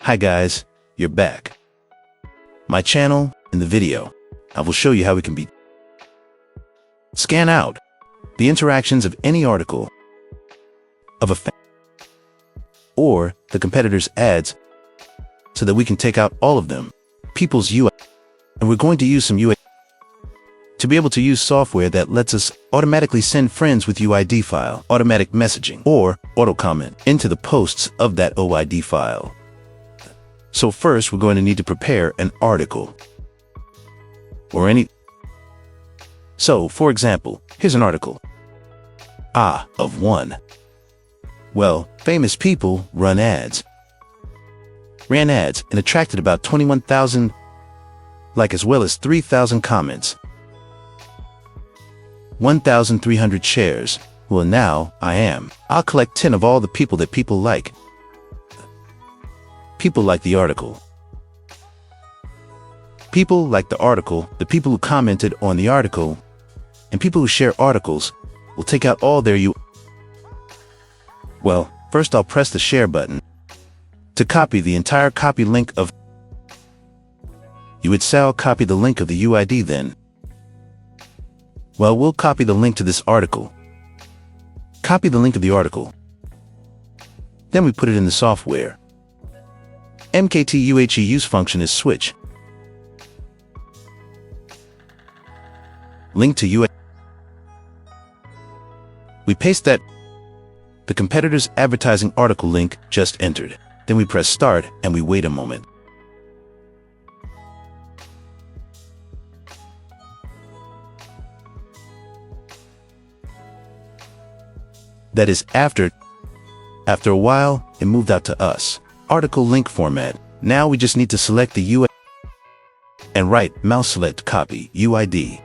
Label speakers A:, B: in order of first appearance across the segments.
A: Hi guys, you're back. My channel, in the video, I will show you how we can scan out the interactions of any article of a fan or the competitor's ads so that we can take out all of them, people's UI, and we're going to use some UID to be able to use software that lets us automatically send friends with UID file, automatic messaging, or auto comment into the posts of that UID file. So first, we're going to need to prepare an article or any. So, for example, here's an article. Of one. Well, famous people ran ads and attracted about 21,000 as well as 3,000 comments, 1,300 shares. Well, now I'll collect 10 of all the people that people like. People like the article. People like the article, the people who commented on the article, and people who share articles will take out all their Well, first I'll press the share button to copy the entire copy link of. You would say I'll copy the link of the UID then. Well, we'll copy the link to this article. Copy the link of the article. Then we put it in the software. MKT use function is switch. Link to UID. We paste that the competitor's advertising article link just entered. Then we press start and we wait a moment. That is after a while, it moved out to us. Article link format. Now we just need to select the UID and right mouse select copy UID.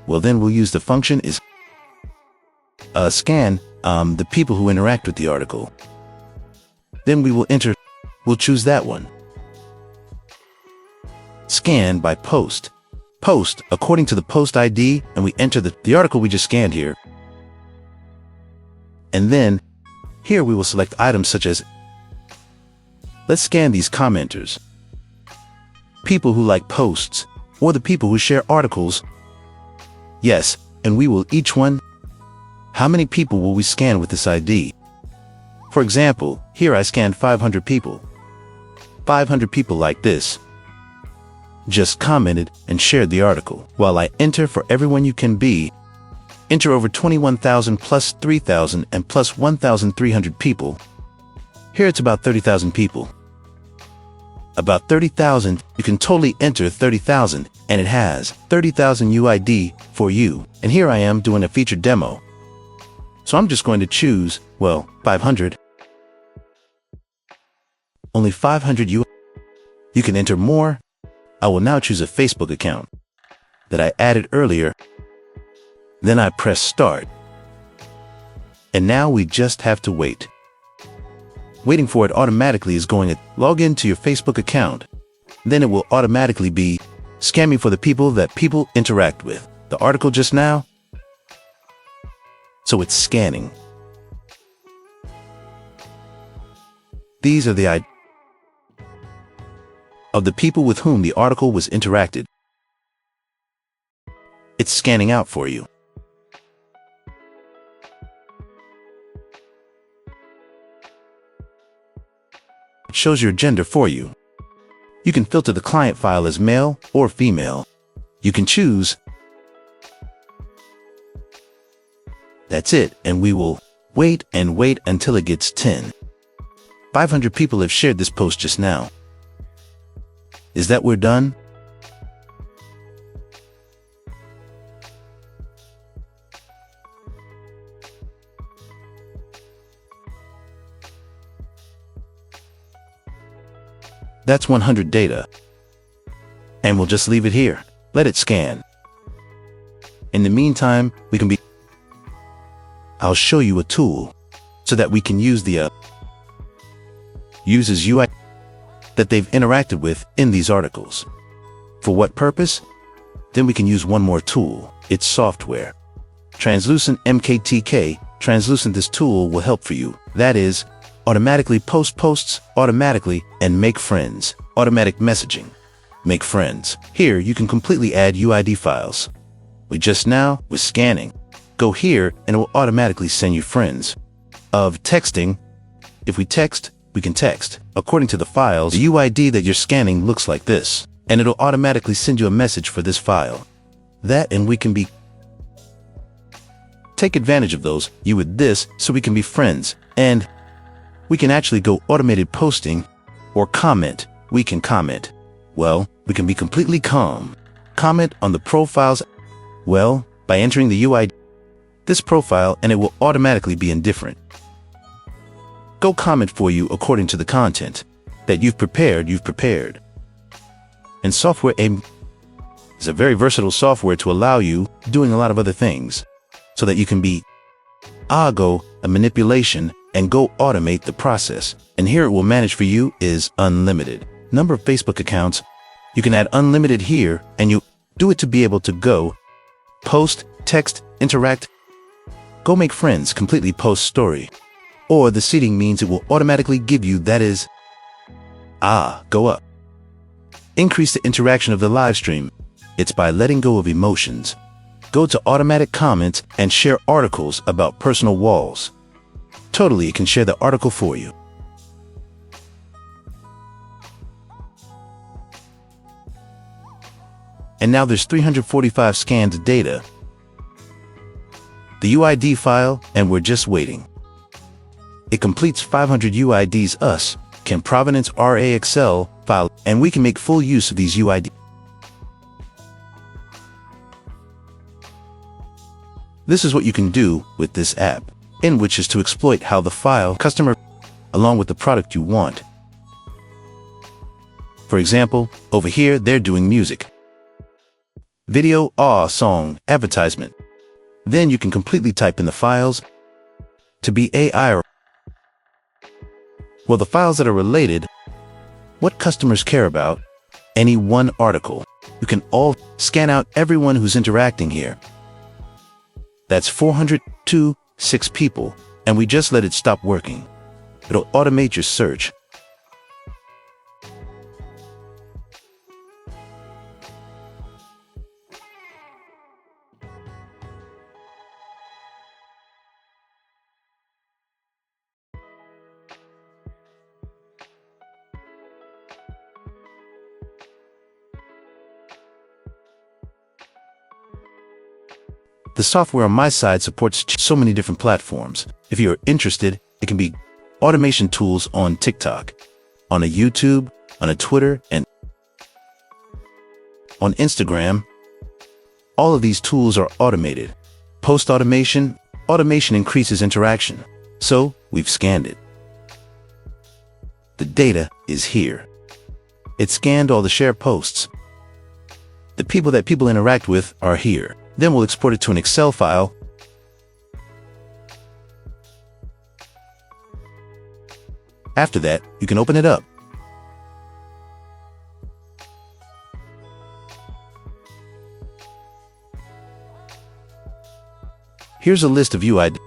A: Well, then we'll use the function is scan the people who interact with the article. Then we'll choose that one. Scan by post. Post according to the post ID, and we enter the article we just scanned here. And then here we will select items such as, let's scan these commenters, people who like posts, or the people who share articles. Yes, and we will each one. How many people will we scan with this ID? For example, here I scanned 500 people. 500 people like this just commented and shared the article. While I enter for everyone you can be, enter over 21,000 plus 3,000 and plus 1,300 people. Here it's about 30,000 people. About 30,000, you can totally enter 30,000, and it has 30,000 UID for you. And here I am doing a featured demo. So I'm just going to choose, 500. Only 500 UID. You can enter more. I will now choose a Facebook account that I added earlier. Then I press start. And now we just have to wait. Waiting for it automatically is going to log into your Facebook account. Then it will automatically be scanning for the people that people interact with. The article just now. So it's scanning. These are the ID of the people with whom the article was interacted. It's scanning out for you. It shows your gender for you. You can filter the client file as male or female. You can choose. That's it, and we will wait and wait until it gets 10. 500 people have shared this post just now. Is that we're done? That's 100 data. And we'll just leave it here. Let it scan. In the meantime, I'll show you a tool so that we can use the uses UI that they've interacted with in these articles. For what purpose? Then we can use one more tool. It's software. Translucent MKTK. Translucent. This tool will help for you. That is, automatically post posts automatically, and make friends, automatic messaging. Make friends. Here, you can completely add UID files. With scanning. Go here and it will automatically send you friends. Of texting, if we text, we can text. According to the files, the UID that you're scanning looks like this, and it'll automatically send you a message for this file. Take advantage of those, you with this, so we can be friends, and we can actually go automated posting or comment. We can comment. Well, we can be completely calm. Comment on the profiles. Well, by entering the UID, this profile, and it will automatically be indifferent. Go comment for you according to the content that you've prepared. And software aim is a very versatile software to allow you doing a lot of other things so that you can be a manipulation and go automate the process. And here it will manage for you is unlimited. Number of Facebook accounts. You can add unlimited here and you do it to be able to go post, text, interact, go make friends, completely post story. Or the seating means it will automatically give you that is go up. Increase the interaction of the live stream. It's by letting go of emotions. Go to automatic comments and share articles about personal walls. Totally, it can share the article for you. And now there's 345 scanned data. The UID file, and we're just waiting. It completes 500 UIDs can provenance RA Excel file, and we can make full use of these UID. This is what you can do with this app, in which is to exploit how the file customer along with the product you want. For example, over here they're doing music. Video, song, advertisement. Then you can completely type in the files to be AI or the files that are related, what customers care about, any one article. You can all scan out everyone who's interacting here. That's 402.6 people, and we just let it stop working. It'll automate your search. The software on my side supports so many different platforms. If you're interested, it can be automation tools on TikTok, on a YouTube, on a Twitter, and on Instagram. All of these tools are automated. Post automation increases interaction. So we've scanned it. The data is here. It scanned all the shared posts. The people that people interact with are here. Then we'll export it to an Excel file. After that, you can open it up. Here's a list of UID.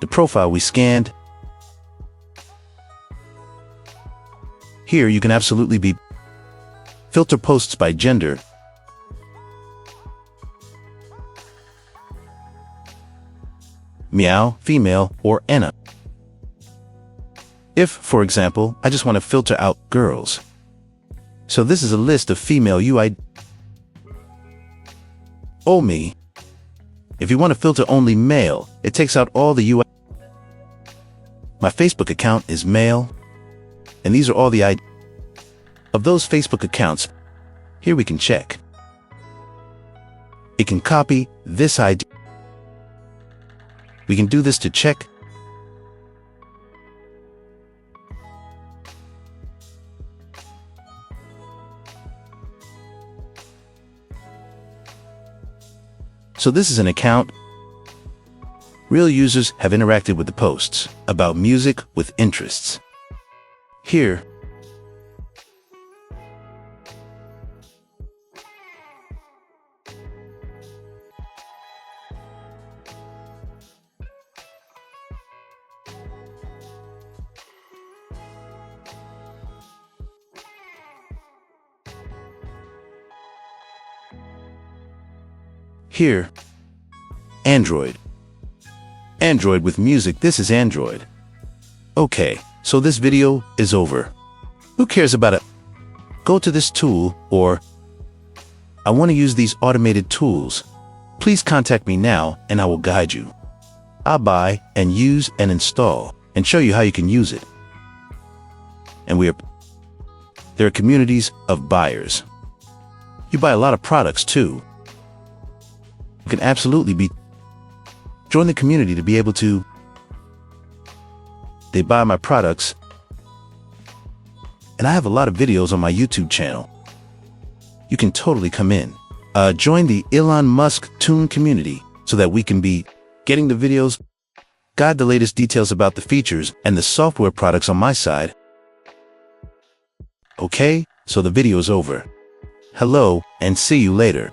A: The profile we scanned. Here you can absolutely filter posts by gender. Meow, female, or Anna. If, for example, I just want to filter out girls. So this is a list of female UID. Me. If you want to filter only male, it takes out all the UID. My Facebook account is male, and these are all the ID of those Facebook accounts. Here we can check. It can copy this ID. We can do this to check. So this is an account. Real users have interacted with the posts about music with interests. Here, Here, Android. Android with music. This is Android. Okay, so this video is over. Who cares about it? Go to this tool, or I want to use these automated tools. Please contact me now and I will guide you. I'll buy and use and install and show you how you can use it. And there are communities of buyers. You buy a lot of products too. You can absolutely join the community to be able to. They buy my products. And I have a lot of videos on my YouTube channel. You can totally come in. Join the Elon Musk Tune community so that we can be getting the videos, guide the latest details about the features and the software products on my side. Okay, so the video is over. Hello, and see you later.